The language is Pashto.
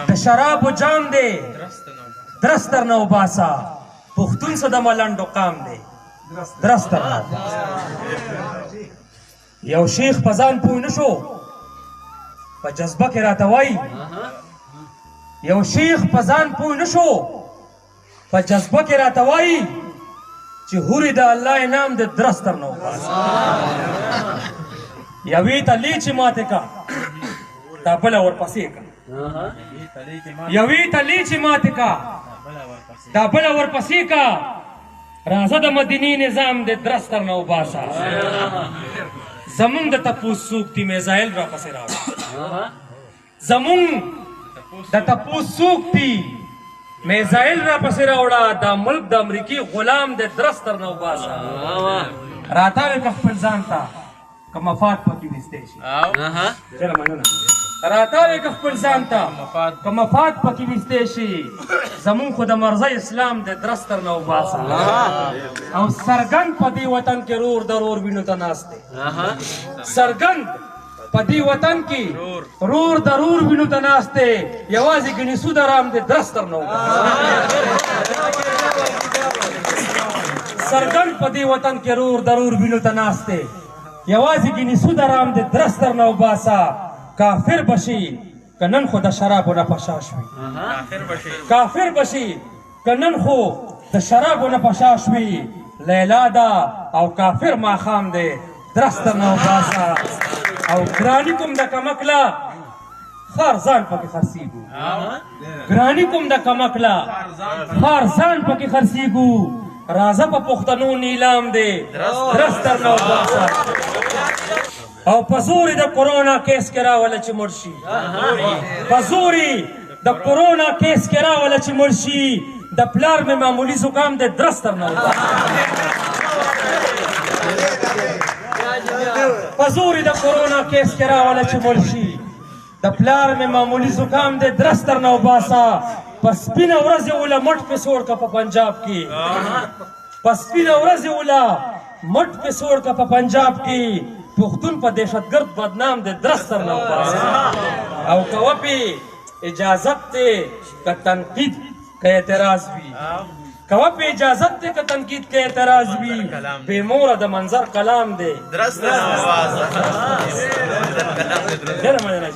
د شرابو جام دی درست تر نو باسا پښتون څه د ملنډو قام دی درست تر نو یو شیخ په ځان پوه نه شو په جذبه کې راته وایي یو شیخ په ځان پوه نه شو په جذبه کې راته وایي چې هورې د الله انعام د درست تر نو باسا یوې ته لیچې ماتې کا دا بله ورپسې کا یوې ته لیچې ماتې کا دا بله ورپسې کا راځه د مدینې نظام د درست تر نو باسا زمونږ د تپوس څوک دي میزایل راپسې راغله زمونږ د تپوس څوک دي میزایل راپسې راوړه دا ملک د امریکې غلام د درست تر نو باسا راتاوې که خپل ځان ته که مفاد پکې ویستی شي چله مننه راتاوې که خپل ځان ته که مفاد پکې ویستی شي زمونږ خو د مرزه اسلام د درست تر نو باسا او سرګند په دې وطن کې رور درور وینو ته ناست دی سرګند په دې وطن کې رور درور وینو ته ناست دی یوازې ګنې سود ارام د درست تر نو سرګند په دې وطن کې رور درور وینو ته ناست دی یوازې ګنې سود ارام د درست تر نو باسا کافر بشي که نن خو د شرابو نه پشا شوي کافر بشي که نن خو د شرابو نه پشا شوي لیلا ده او کافر ماښام دی درست تر نو باسا او ګراني کوم د کمکله خار ځان پکې خرڅېږو ګراني کوم د کمکله خار ځان پکې خرڅېږو راځه په پښتنو نیلام دی درست تر نو باسا او په زور د کرونا کیس کې راوله چې مړ شي په زور د کرونا کیس کې راوله چې مړ شي د پلار مې معمولي زکام دی درست تر نو په زور د کرونا کیس کې راوله چې مړ شي د پلار مې معمولي زکام دی درست تر نو باسا په سپینه ورځ یې وله مټ پې سوړ که په پنجاب کې په سپینه ورځ یې وله مټ پې سوړ که په پنجاب کې پښتون په دهشتګرد بدنام دی درست تر نو باسا او که وپې اجازت دی که تنقید که اعتراض وي که وپې اجازت دی که تنقید که اعتراض وي بې موره د منظر کلام دی درست تر نو باسا ډېره مننه